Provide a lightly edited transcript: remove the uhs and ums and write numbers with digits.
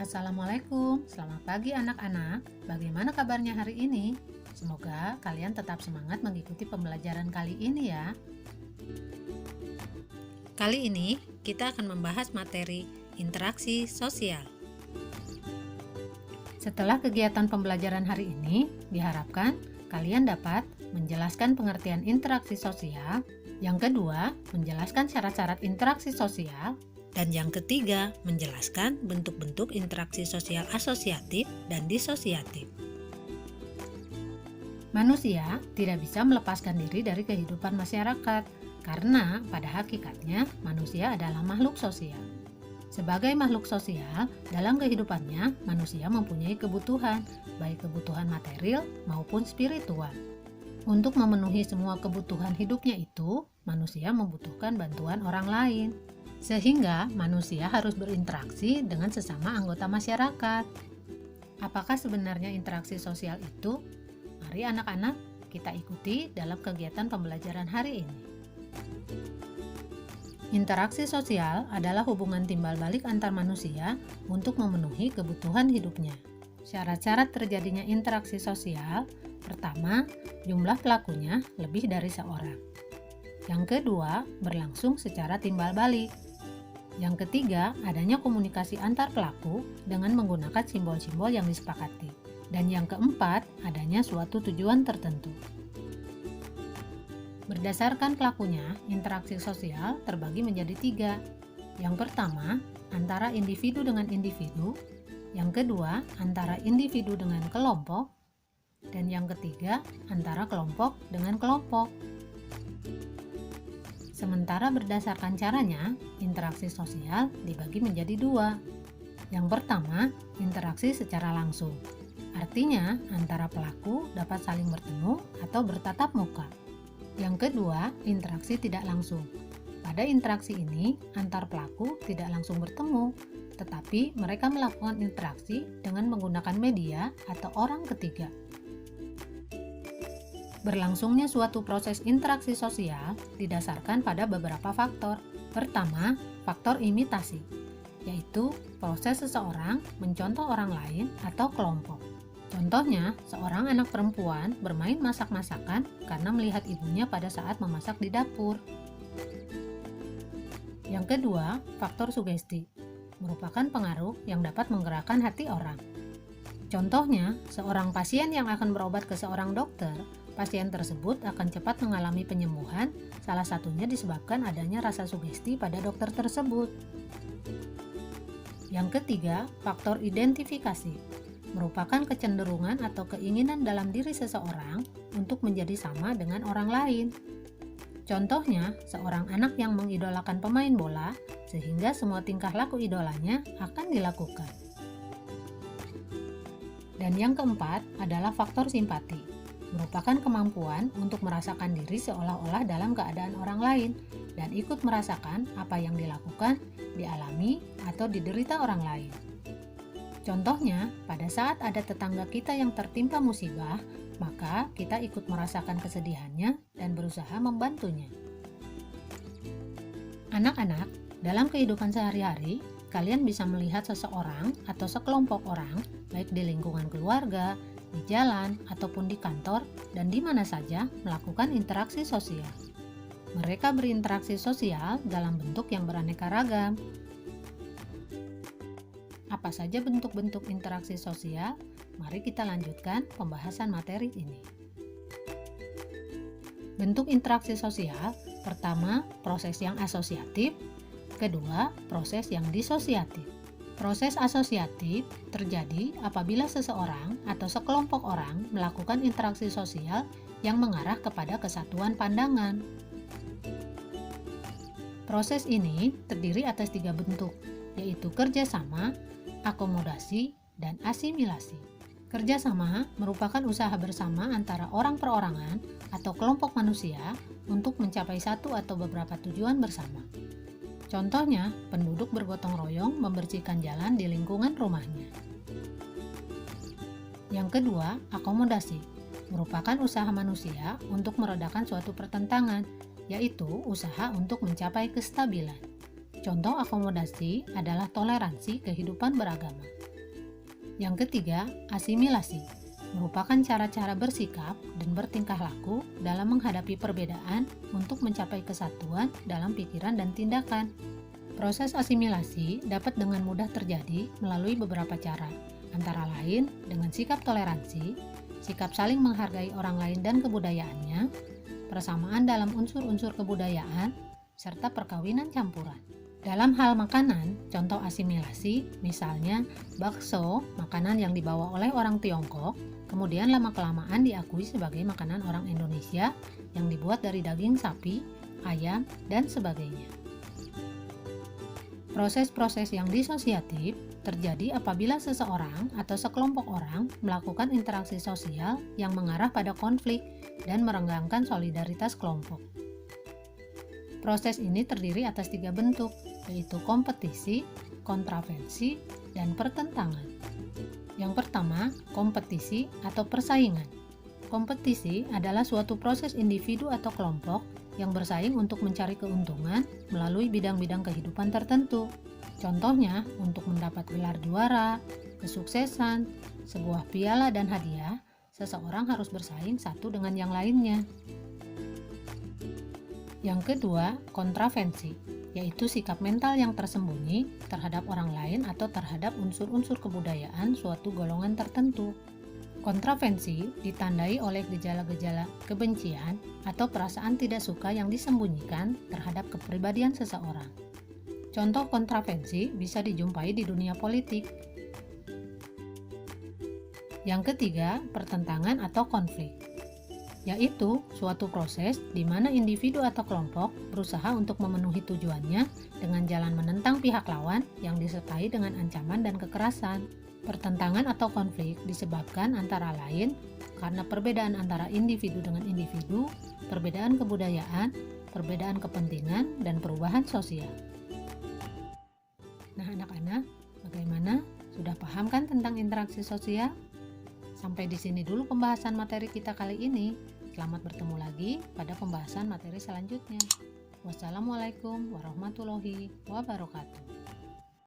Assalamualaikum, selamat pagi anak-anak. Bagaimana kabarnya hari ini? Semoga kalian tetap semangat mengikuti pembelajaran kali ini ya. Kali ini kita akan membahas materi interaksi sosial. Setelah kegiatan pembelajaran hari ini, diharapkan kalian dapat menjelaskan pengertian interaksi sosial. Yang kedua, menjelaskan syarat-syarat interaksi sosial. Dan yang ketiga, menjelaskan bentuk-bentuk interaksi sosial asosiatif dan disosiatif. Manusia tidak bisa melepaskan diri dari kehidupan masyarakat, karena pada hakikatnya manusia adalah makhluk sosial. Sebagai makhluk sosial, dalam kehidupannya manusia mempunyai kebutuhan, baik kebutuhan material maupun spiritual. Untuk memenuhi semua kebutuhan hidupnya itu, manusia membutuhkan bantuan orang lain. Sehingga manusia harus berinteraksi dengan sesama anggota masyarakat. Apakah sebenarnya interaksi sosial itu? Mari anak-anak kita ikuti dalam kegiatan pembelajaran hari ini. Interaksi sosial adalah hubungan timbal balik antar manusia untuk memenuhi kebutuhan hidupnya. Syarat-syarat terjadinya interaksi sosial: pertama, jumlah pelakunya lebih dari seorang. Yang kedua, berlangsung secara timbal balik. Yang ketiga, adanya komunikasi antar pelaku dengan menggunakan simbol-simbol yang disepakati. Dan yang keempat, adanya suatu tujuan tertentu. Berdasarkan pelakunya, interaksi sosial terbagi menjadi 3. Yang pertama, antara individu dengan individu. Yang kedua, antara individu dengan kelompok. Dan yang ketiga, antara kelompok dengan kelompok. Sementara berdasarkan caranya, interaksi sosial dibagi menjadi 2. Yang pertama, interaksi secara langsung. Artinya, antara pelaku dapat saling bertemu atau bertatap muka. Yang kedua, interaksi tidak langsung. Pada interaksi ini, antar pelaku tidak langsung bertemu, tetapi mereka melakukan interaksi dengan menggunakan media atau orang ketiga. Berlangsungnya suatu proses interaksi sosial didasarkan pada beberapa faktor. Pertama, faktor imitasi, yaitu proses seseorang mencontoh orang lain atau kelompok. Contohnya, seorang anak perempuan bermain masak-masakan karena melihat ibunya pada saat memasak di dapur. Yang kedua, faktor sugesti, merupakan pengaruh yang dapat menggerakkan hati orang. Contohnya, seorang pasien yang akan berobat ke seorang dokter, pasien tersebut akan cepat mengalami penyembuhan, salah satunya disebabkan adanya rasa sugesti pada dokter tersebut. Yang ketiga, faktor identifikasi, merupakan kecenderungan atau keinginan dalam diri seseorang untuk menjadi sama dengan orang lain. Contohnya, seorang anak yang mengidolakan pemain bola, sehingga semua tingkah laku idolanya akan dilakukan. Dan yang keempat adalah faktor simpati, merupakan kemampuan untuk merasakan diri seolah-olah dalam keadaan orang lain dan ikut merasakan apa yang dilakukan, dialami, atau diderita orang lain. Contohnya, pada saat ada tetangga kita yang tertimpa musibah, maka kita ikut merasakan kesedihannya dan berusaha membantunya. Anak-anak, dalam kehidupan sehari-hari, kalian bisa melihat seseorang atau sekelompok orang, baik di lingkungan keluarga, di jalan, ataupun di kantor, dan di mana saja melakukan interaksi sosial. Mereka berinteraksi sosial dalam bentuk yang beraneka ragam. Apa saja bentuk-bentuk interaksi sosial? Mari kita lanjutkan pembahasan materi ini. Bentuk interaksi sosial, pertama, proses yang asosiatif. Kedua, proses yang disosiatif. Proses asosiatif terjadi apabila seseorang atau sekelompok orang melakukan interaksi sosial yang mengarah kepada kesatuan pandangan. Proses ini terdiri atas 3 bentuk, yaitu kerjasama, akomodasi, dan asimilasi. Kerjasama merupakan usaha bersama antara orang perorangan atau kelompok manusia untuk mencapai satu atau beberapa tujuan bersama. Contohnya, penduduk bergotong royong membersihkan jalan di lingkungan rumahnya. Yang kedua, akomodasi, merupakan usaha manusia untuk meredakan suatu pertentangan, yaitu usaha untuk mencapai kestabilan. Contoh akomodasi adalah toleransi kehidupan beragama. Yang ketiga, asimilasi merupakan cara-cara bersikap dan bertingkah laku dalam menghadapi perbedaan untuk mencapai kesatuan dalam pikiran dan tindakan. Proses asimilasi dapat dengan mudah terjadi melalui beberapa cara, antara lain dengan sikap toleransi, sikap saling menghargai orang lain dan kebudayaannya, persamaan dalam unsur-unsur kebudayaan, serta perkawinan campuran. Dalam hal makanan, contoh asimilasi, misalnya bakso, makanan yang dibawa oleh orang Tiongkok, kemudian lama-kelamaan diakui sebagai makanan orang Indonesia yang dibuat dari daging sapi, ayam, dan sebagainya. Proses-proses yang disosiatif terjadi apabila seseorang atau sekelompok orang melakukan interaksi sosial yang mengarah pada konflik dan merenggangkan solidaritas kelompok. Proses ini terdiri atas 3 bentuk, yaitu kompetisi, kontravensi, dan pertentangan. Yang pertama, kompetisi atau persaingan. Kompetisi adalah suatu proses individu atau kelompok yang bersaing untuk mencari keuntungan melalui bidang-bidang kehidupan tertentu. Contohnya, untuk mendapat gelar juara, kesuksesan, sebuah piala dan hadiah, seseorang harus bersaing satu dengan yang lainnya. Yang kedua, kontravensi, yaitu sikap mental yang tersembunyi terhadap orang lain atau terhadap unsur-unsur kebudayaan suatu golongan tertentu. Kontravensi ditandai oleh gejala-gejala kebencian atau perasaan tidak suka yang disembunyikan terhadap kepribadian seseorang. Contoh kontravensi bisa dijumpai di dunia politik. Yang ketiga, pertentangan atau konflik, yaitu suatu proses di mana individu atau kelompok berusaha untuk memenuhi tujuannya dengan jalan menentang pihak lawan yang disertai dengan ancaman dan kekerasan. Pertentangan atau konflik disebabkan antara lain karena perbedaan antara individu dengan individu, perbedaan kebudayaan, perbedaan kepentingan, dan perubahan sosial. Nah, anak-anak, bagaimana? Sudah paham kan tentang interaksi sosial? Sampai di sini dulu pembahasan materi kita kali ini. Selamat bertemu lagi pada pembahasan materi selanjutnya. Wassalamualaikum warahmatullahi wabarakatuh.